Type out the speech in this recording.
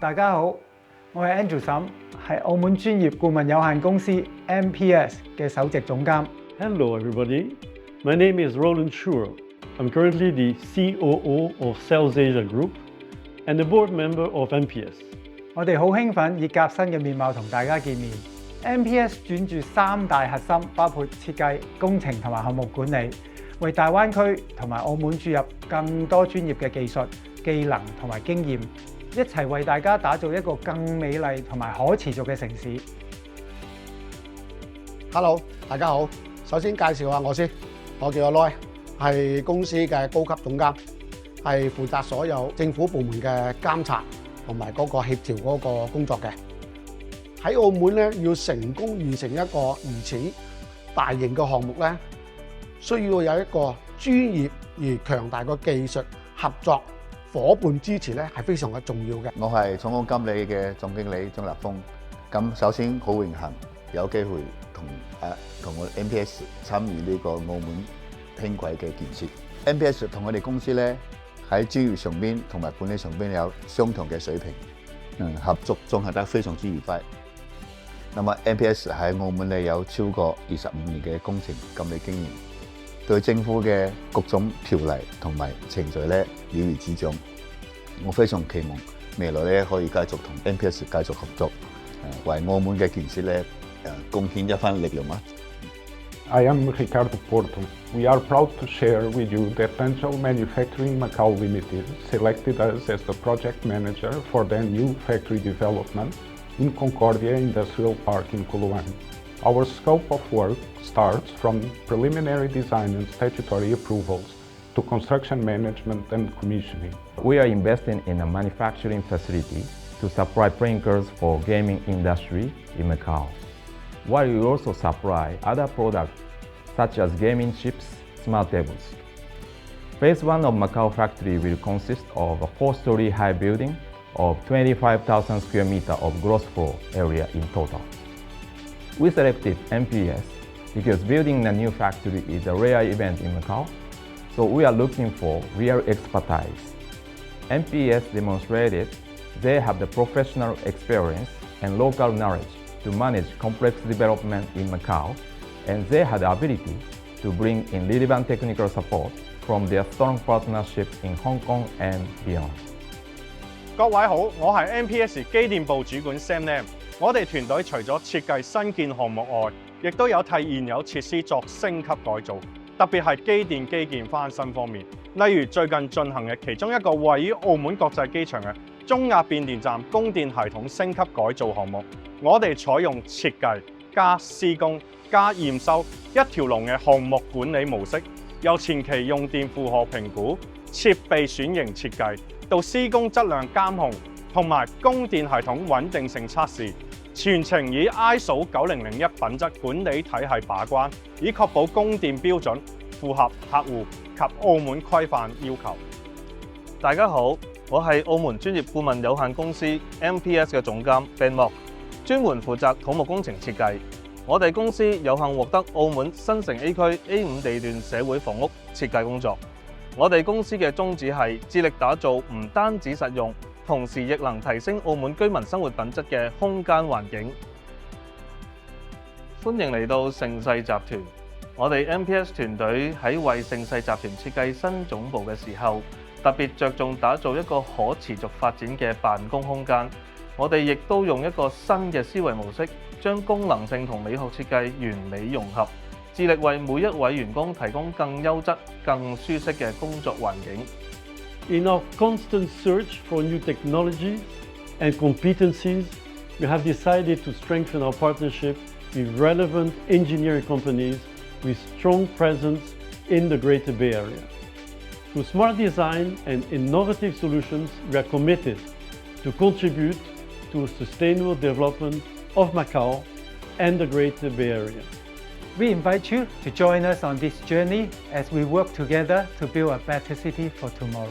大家好，我係 Andrew 沈，係澳門專業顧問有限公司 MPS 嘅首席總監。Hello everybody, my name is Roland Schur. I'm currently the COO of Sales Asia Group and the board member of MPS. 我哋好興奮以革新嘅面貌同大家見面。MPS 專注3大核心，包括設計、工程同埋項目管理，為大灣區同埋澳門注入更多專業嘅技術、技能同埋經驗，一齊為大家打造一個更美麗同埋可持續嘅城市。Hello， 大家好。首先介紹下我先，我叫阿 Loy， 係公司嘅高級總監，係負責所有政府部門嘅監察同埋嗰個協調嗰個工作嘅。喺澳門咧，要成功完成一個如此大型嘅項目咧，需要有一個專業而強大嘅技術合作伙伴支持咧，係非常嘅重要嘅。我係總控監理嘅總經理張立峰。咁首先好榮幸有機會同我 MPS 參與呢個澳門輕軌嘅建設。MPS 同我哋公司咧喺專業上邊同埋管理上邊有相同嘅水平，合作綜合得非常之愉快。那麼 MPS 喺澳門咧有超過25年嘅工程監理經驗，對政府嘅各種條例同埋程序咧了如指掌。我非常期望未來咧可以繼續同 MPS 繼續合作，為澳門嘅建設咧貢獻一番力量啊！ I am Ricardo Porto. We are proud to share with you that Angel Manufacturing Macau Limited selected us as the project manager for their new factory development in Concordia Industrial Park in Coloane. Our scope of work starts from preliminary design and statutory approvals to construction management and commissioning. We are investing in a manufacturing facility to supply printers for gaming industry in Macau, while we also supply other products such as gaming chips, smart tables. Phase 1 of Macau factory will consist of a 4-story high building of 25,000 square meters of gross floor area in total. We selected MPS because building a new factory is a rare event in Macau, so we are looking for real expertise. MPS demonstrated they have the professional experience and local knowledge to manage complex development in Macau, and they had the ability to bring in relevant technical support from their strong partnership in Hong Kong and beyond. 各位好，我係 MPS 機電部主管 Sam Lam。我哋團隊除咗設計新建項目外，亦都有替現有設施作升級改造，特別係機電基建翻新方面。例如最近進行嘅其中一個位於澳門國際機場嘅中亞變電站供電系統升級改造項目，我哋採用設計加施工加驗收一條龍嘅項目管理模式，由前期用電負荷評估、設備選型設計，到施工質量監控同埋供電系統穩定性測試，全程以 ISO 9001品質管理體系把關，以確保供電標準符合客戶及澳門規範要求。大家好，我係澳門專業顧問有限公司 MPS 嘅總監 Ben Mok， 專門負責土木工程設計。我哋公司有幸獲得澳門新城 A 區 A5 地段社會房屋設計工作。我哋公司嘅宗旨係致力打造唔單止實用，同時亦能提升澳門居民生活品質嘅空間環境。歡迎嚟到盛世集團。我哋 MPS 團隊喺為盛世集團設計新總部嘅時候，特別着重打造一個可持續發展嘅辦公空間。我哋亦都用一個新嘅思維模式，將功能性同美學設計完美融合，致力為每一位員工提供更優質、更舒適嘅工作環境。In our constant search for new technologies and competencies, we have decided to strengthen our partnership with relevant engineering companies with strong presence in the Greater Bay Area. Through smart design and innovative solutions, we are committed to contribute to a sustainable development of Macau and the Greater Bay Area. We invite you to join us on this journey as we work together to build a better city for tomorrow.